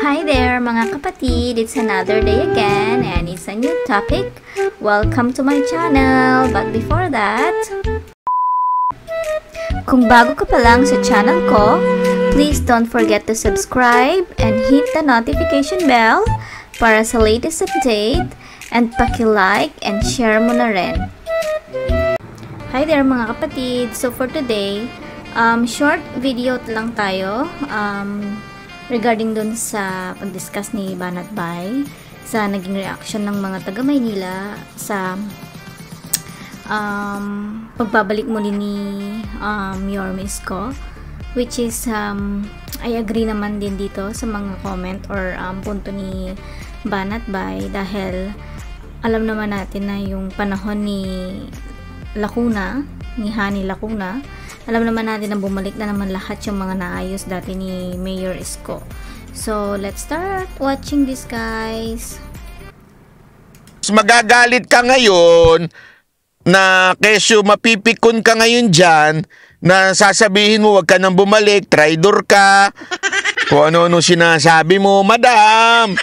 Hi there mga kapatid, it's another day again and it's a new topic. Welcome to my channel. But before that, kung bago ka pa lang sa channel ko, please don't forget to subscribe and hit the notification bell para sa latest update and paki-like and share mo na rin. Hi there mga kapatid. So for today, short video lang tayo regarding dun sa pag-discuss ni Banat Bay sa naging reaction ng mga taga Maynila sa pagbabalik muli ni Yorme Isko, which is I agree naman din dito sa mga comment or punto ni Banat Bay dahil alam naman natin na yung panahon ni Lacuna, ni Hani Lacuna, alam naman natin na bumalik na naman lahat yung mga naayos dati ni Mayor Isko. So, let's start watching this, guys. Magagalit ka ngayon na kesyo mapipikon ka ngayon dyan na sasabihin mo wag ka nang bumalik, traidor ka, kung ano-ano sinasabi mo. Madam,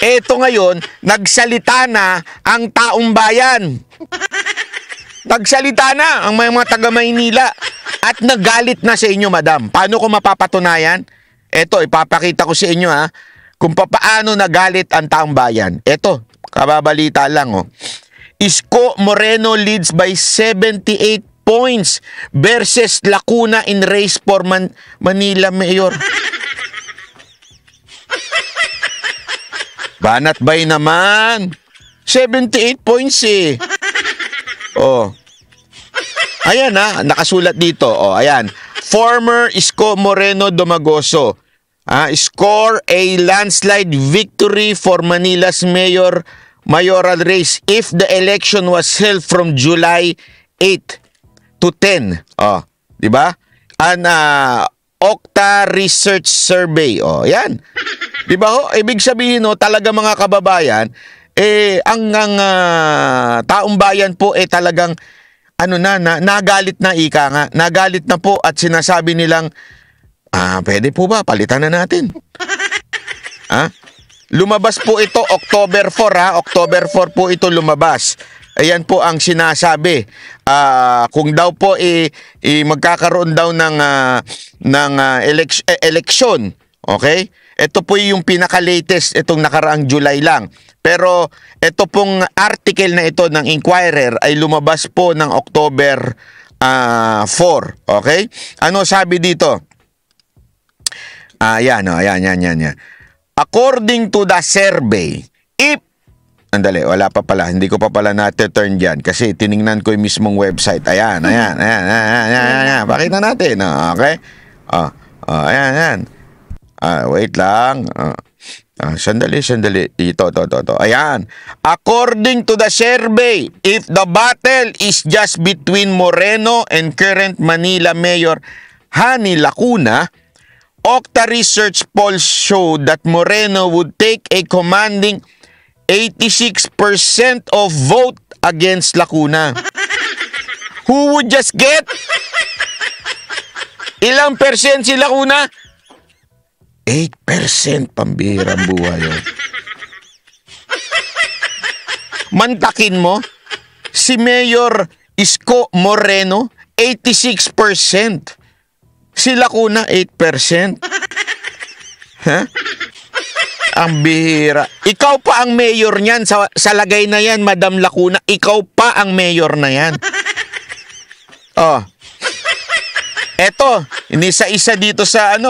eto ngayon, nagsalita na ang taong bayan. Nagsalita na ang mga taga Maynila at nagalit na sa inyo, madam. Paano ko mapapatunayan? Ito, ipapakita ko sa inyo kung paano nagalit ang taong bayan. Ito, kababalita lang Isko Moreno leads by 78 points versus Lacuna in race for Manila Mayor. Banat Bay naman. 78 points Ayan nakasulat dito. Ayan. Former Isko Moreno Domagoso score a landslide victory for Manila's mayoral race if the election was held from July 8 to 10. Di ba? An Okta Research Survey. Yan. Di ba ibig sabihin talaga mga kababayan, ang taong bayan po talagang nagalit na ika nga. Nagalit na po at sinasabi nilang pwede po ba palitan na natin? Lumabas po ito October 4 October 4 po ito lumabas. Ayan po ang sinasabi. Kung daw po magkakaroon daw ng eleksyon, okay? Ito po yung pinaka-latest itong nakaraang July lang. Pero ito pong article na ito ng Inquirer ay lumabas po ng October 4. Okay? Ano sabi dito? Yan. According to the survey, andali, wala pa pala. Hindi ko pa pala na-turn dyan kasi tiningnan ko yung mismong website. Ayan. Pakita natin. Okay? Ayan. Wait lang. Sandali. Ito. Ayan. According to the survey, if the battle is just between Moreno and current Manila Mayor Hani Lacuna, Okta Research polls show that Moreno would take a commanding 86% of vote against Lacuna. Who would just get? Ilang percent si Lacuna? 8%, pambihirang buhay. Mantakin mo, si Mayor Isko Moreno, 86%. Si Lacuna, 8%. Ang bihira. Ikaw pa ang mayor niyan sa lagay na yan, Madam Lacuna. Ikaw pa ang mayor na yan. Eto, inisa-isa dito sa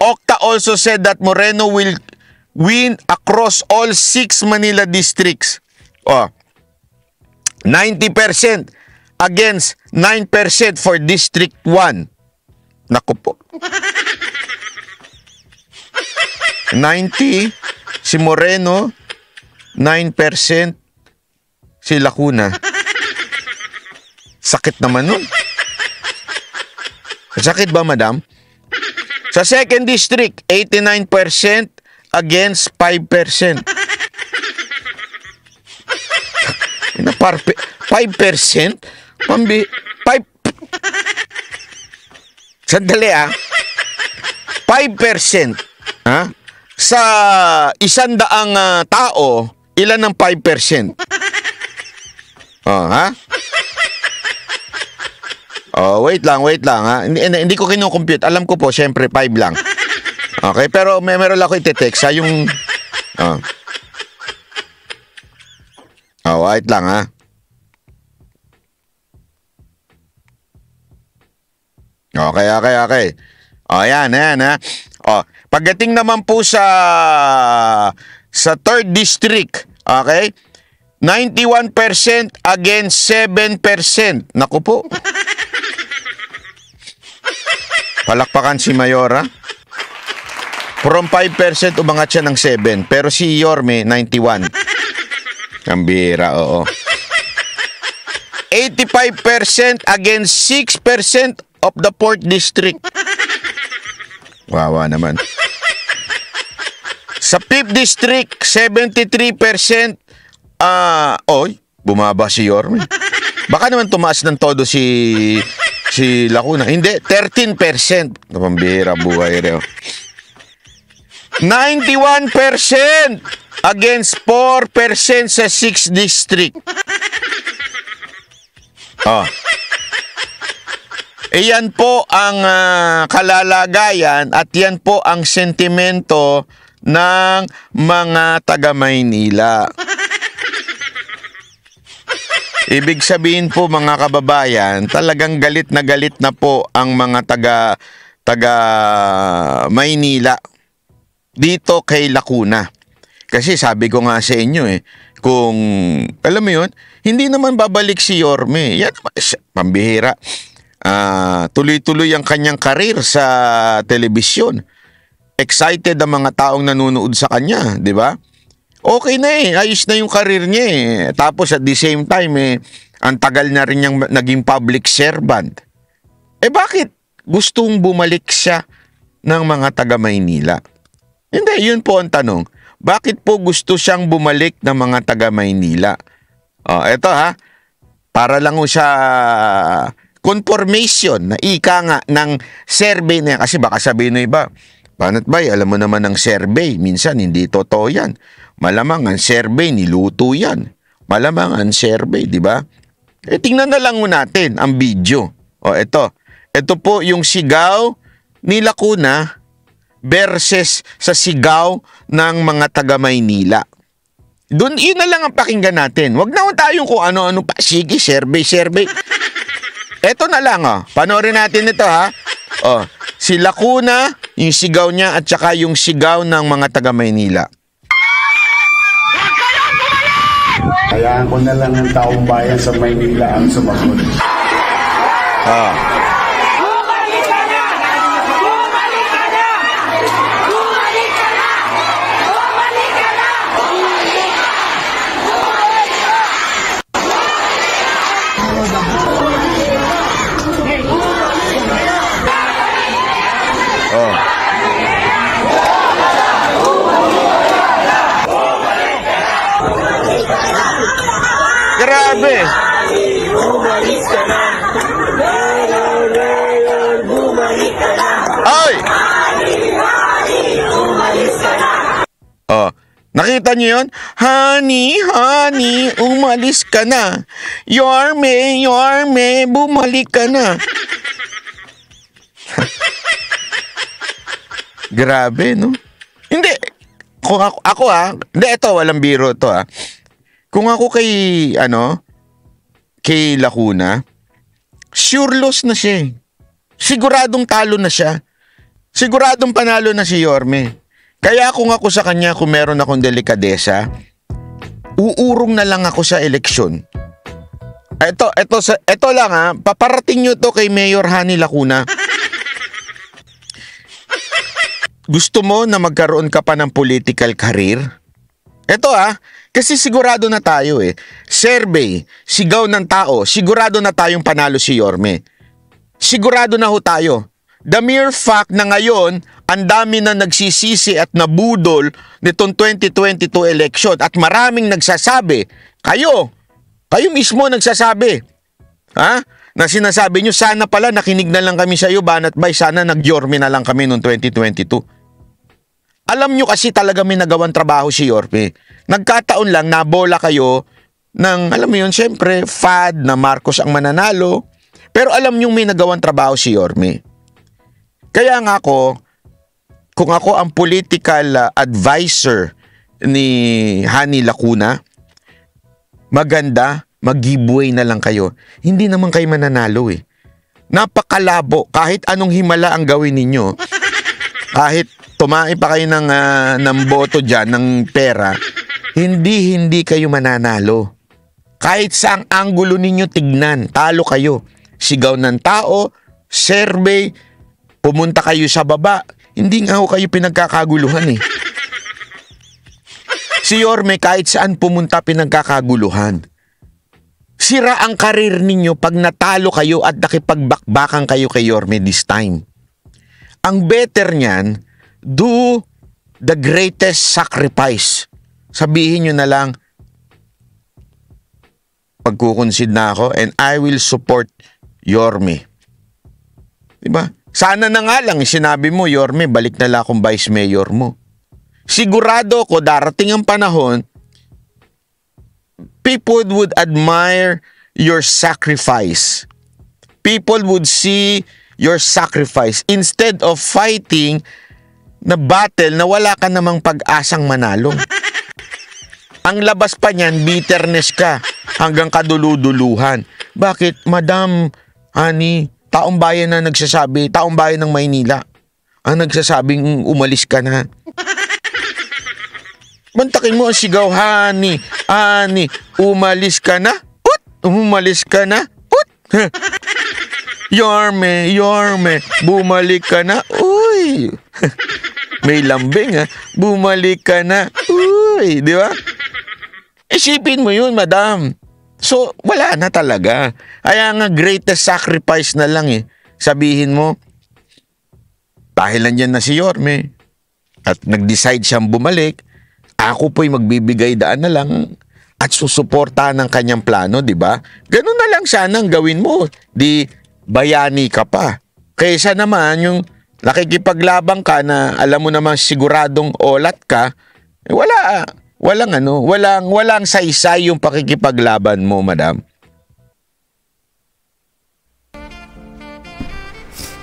Okta also said that Moreno will win across all 6 Manila districts. 90% against 9% for District 1. Naku po. 90 si Moreno, 9% si Lacuna. Sakit naman nun. Sakit ba, madam? Sa second district, 89% against 5%. 5%? Sandali 5%. Sa 100 tao, ilan ang 5%? Oh, ha? Oh, wait lang ha. Hindi ko kino-compute. Alam ko po, syempre 5 lang. Okay, pero meron lang ako ite-text ha, yung wait lang ha. Okay. Oh, yan ha. Oh, pagdating naman po sa 3rd district, okay? 91% against 7%. Naku po. Palakpakan si Mayora. From 5% umangat siya ng 7. Pero si Yorme, 91. Ang bira, oo. 85% against 6% of the 4th district. Wawa naman. Sa 5th district, 73%. Bumaba si Yorme. Baka naman tumaas ng todo si Lacuna. Hindi, 13%. Pambihira buhay rin. 91% against 4% sa 6th district. Iyan po ang kalalagayan at yan po ang sentimento ng mga taga-Maynila. Ibig sabihin po mga kababayan, talagang galit na po ang mga taga-Maynila dito kay Lacuna. Kasi sabi ko nga sa inyo kung alam mo yun, hindi naman babalik si Yorme. Yan pambihira. Tuloy-tuloy ang kanyang karir sa telebisyon. Excited ang mga taong nanonood sa kanya, di ba? Okay na ayos na yung karir niya Tapos at the same time ang tagal na rin niyang naging public servant. Bakit gustong bumalik siya ng mga taga-Maynila? Hindi, yun po ang tanong. Bakit po gusto siyang bumalik ng mga taga-Maynila? Eto ha, para lang siya confirmation na ika nga ng survey na yan. Kasi baka sabihin na iba, Panat Bay, alam mo naman ang survey, minsan hindi totoo yan. Malamang ang survey, niluto yan. Malamang ang survey, di ba? Tingnan na lang natin ang video. Ito po yung sigaw ni Lacuna versus sa sigaw ng mga taga-Maynila. Doon, yun na lang ang pakinggan natin. Huwag na tayong kung ano-ano pa. Sige, survey. Ito na lang, panoorin natin ito, ha. Si Lacuna, yung sigaw niya, at saka yung sigaw ng mga taga-Maynila. Hayaan ko na lang ang taong bayan sa Maynila ang sumagot. Bumalik ka na! Bumalik ka na! Bumalik ka na! Bumalik ka na! Bumalik ka! Bumalik ka! Grabe! Ay! Nakita niyo yun? Honey, umalis ka na. Yorme, bumalik ka na. Grabe, no? Hindi. Kung ako hindi, ito, walang biro to Kung ako kay Lacuna, sure loss na siya. Siguradong talo na siya. Siguradong panalo na si Yorme. Kaya kung ako sa kanya, kung meron akong delikadesa, uurong na lang ako sa eleksyon. Ito lang paparating nyo to kay Mayor Hani Lacuna. Gusto mo na magkaroon ka pa ng political career? Ito kasi sigurado na tayo Survey, sigaw ng tao, sigurado na tayong panalo si Yorme. Sigurado na ho tayo. The mere fact na ngayon, ang dami na nagsisisi at nabudol nitong 2022 election at maraming nagsasabi, kayo mismo nagsasabi, na sinasabi nyo, sana pala nakinig na lang kami sa iyo, Banat Bay, sana nag-Yorme na lang kami noong 2022. Alam nyo kasi talaga may nagawang trabaho si Yorme. Nagkataon lang nabola kayo ng, alam mo yun, syempre, fad na Marcos ang mananalo. Pero alam nyo may nagawang trabaho si Yorme. Kaya nga ako, kung ako ang political advisor ni Hani Lacuna, maganda, mag-giveaway na lang kayo. Hindi naman kayo mananalo eh. Napakalabo, kahit anong himala ang gawin ninyo, kahit tumae pa kayo ng boto dyan, ng pera, hindi kayo mananalo. Kahit saang anggulo ninyo tignan, talo kayo. Sigaw ng tao, survey, pumunta kayo sa baba, hindi nga ho kayo pinagkakaguluhan eh. Si Yorme kahit saan pumunta pinagkakaguluhan. Sira ang karir ninyo pag natalo kayo at nakipagbakbakan kayo kay Yorme this time. Ang better niyan, do the greatest sacrifice. Sabihin nyo na lang, pagkukonsid na ako and I will support Yorme. Diba? Sana na nga lang, sinabi mo, Yorme, balik na lang akong vice mayor mo. Sigurado ko, darating ang panahon, people would admire your sacrifice. People would see your sacrifice instead of fighting na battle na wala ka namang pag-asang manalo. Ang labas pa niyan, bitterness ka hanggang kaduluduluhan. Bakit, Madam Hani, taong bayan na nagsasabi, taong bayan ng Maynila, ang nagsasabing umalis ka na. Mantakin mo ang sigaw, Hani, Hani, umalis ka na? Ut! Umalis ka na? Ut! Yorme, Yorme, bumalik ka na? Uy! May lambing ha? Bumalik ka na? Uy! Di ba? Isipin mo yun, madam. So, wala na talaga. Kaya nga, greatest sacrifice na lang eh. Sabihin mo, dahil nandiyan na si Yorme at nag-decide siyang bumalik, ako po'y magbibigay daan na lang at susuporta ng kanyang plano, di ba? Ganun na lang sana ang gawin mo. Di bayani ka pa. Kaysa naman yung nakikipaglabang ka na alam mo namang siguradong olat ka, eh walang saysay yung pakikipaglaban mo, madam.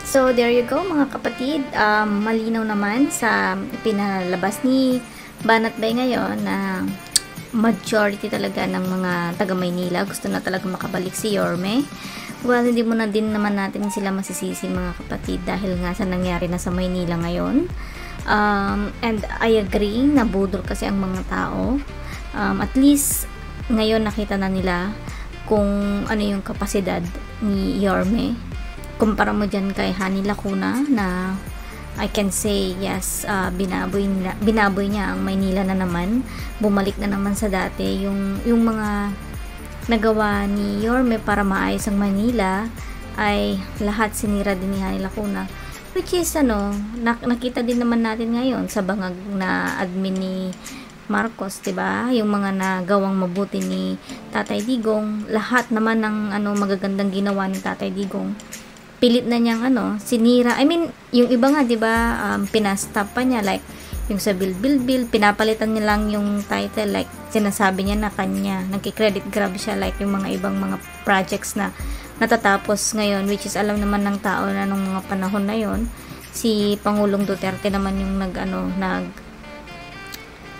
So, there you go mga kapatid. Malinaw naman sa pinalabas ni Banat Bay ngayon na majority talaga ng mga taga Maynila gusto na talaga makabalik si Yorme. Well, hindi mo na din naman natin sila masisisi mga kapatid dahil nga sa nangyari na sa Maynila ngayon. And I agree, nabudol kasi ang mga tao. At least ngayon nakita na nila kung ano yung kapasidad ni Yorme. Kumpara mo dyan kay Hani Lacuna na I can say yes, binaboy niya ang Maynila na naman. Bumalik na naman sa dati yung mga nagawa ni Yorme para maayos ang Manila ay lahat sinira din ni Hani Lacuna, which is nakita din naman natin ngayon sa bangag na admin ni Marcos, 'di ba? Yung mga nagawang mabuti ni Tatay Digong, lahat naman ng magagandang ginawa ni Tatay Digong pilit na niyang sinira. I mean, yung iba nga 'di ba, pinastop pa niya, like yung sa bill, pinapalitan niya lang yung title, like sinasabi niya na kanya, nagki-credit grab siya, like yung mga ibang mga projects na natatapos ngayon, which is alam naman ng tao na nung mga panahon na yon si Pangulong Duterte naman yung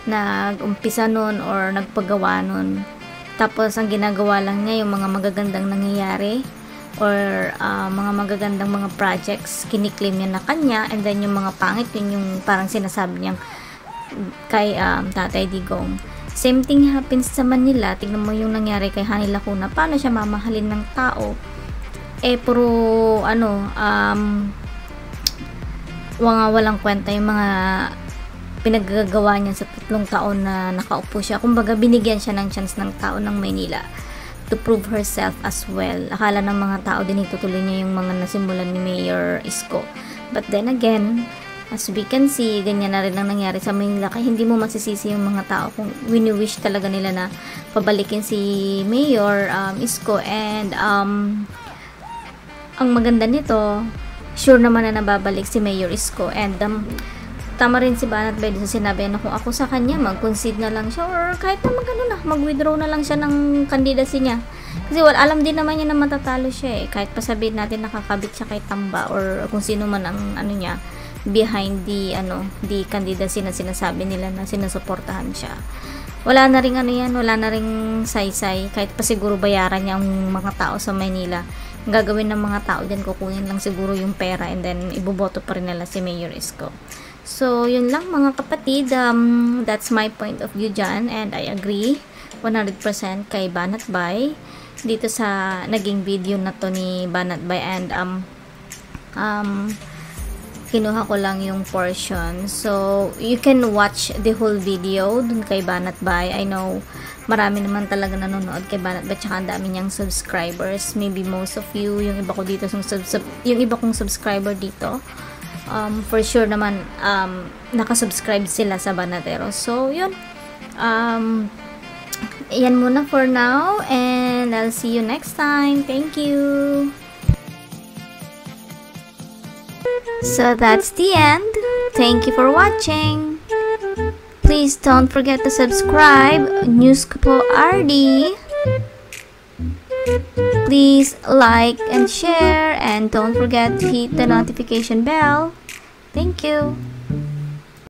nag-umpisa nun or nagpagawa nun. Tapos ang ginagawa lang niya yung mga magagandang nangyayari or mga magagandang mga projects, kiniklaim niya na kanya, and then yung mga pangit, yun yung parang sinasabi niyang kay Tatay Digong. Same thing happens sa Manila. Tingnan mo yung nangyari kay Hani Lacuna, paano siya mamahalin ng tao, puro walang kwenta yung mga pinaggagawa niya sa 3 taon na nakaupo siya. Kumbaga binigyan siya ng chance ng tao ng Maynila to prove herself as well. Akala ng mga tao din itutuloy niya yung mga nasimulan ni Mayor Isko. But then again, as we can see, ganyan na rin ang nangyari sa Maynila. Kaya hindi mo masisisi yung mga tao kung wini-wish talaga nila na pabalikin si Mayor Isko. And ang maganda nito, sure naman na nababalik si Mayor Isko. And tama rin si Banat Bay sa sinabi na kung ako sa kanya, mag-concede na lang siya or kahit na mag-withdraw na lang siya ng candidacy niya. Kasi alam din naman niya na matatalo siya eh. Kahit pa sabihin natin nakakabit siya kay Tamba or kung sino man ang niya behind the candidacy na sinasabi nila na sinusuportahan siya. Wala na ring wala na ring saysay. Kahit pa siguro bayaran niya ang mga tao sa Maynila. Ang gagawin ng mga tao dyan, kukunin lang siguro yung pera and then iboboto pa rin nila si Mayor Isko. So, yun lang mga kapatid. That's my point of view dyan and I agree 100% kay Banat Bay dito sa naging video na to ni Banat Bay and kinuha ko lang yung portion. So, you can watch the whole video dun kay Banat Bay. I know, marami naman talaga nanonood kay Banat Bay, tsaka ang dami niyang subscribers. Maybe most of you, yung iba kong subscriber dito, for sure naman, nakasubscribe sila sa Banatero. So, yun. Yan muna for now, and I'll see you next time. Thank you! So that's the end. Thank you for watching. Please don't forget to subscribe News ko po RD. Please like and share and don't forget to hit the notification bell. Thank you.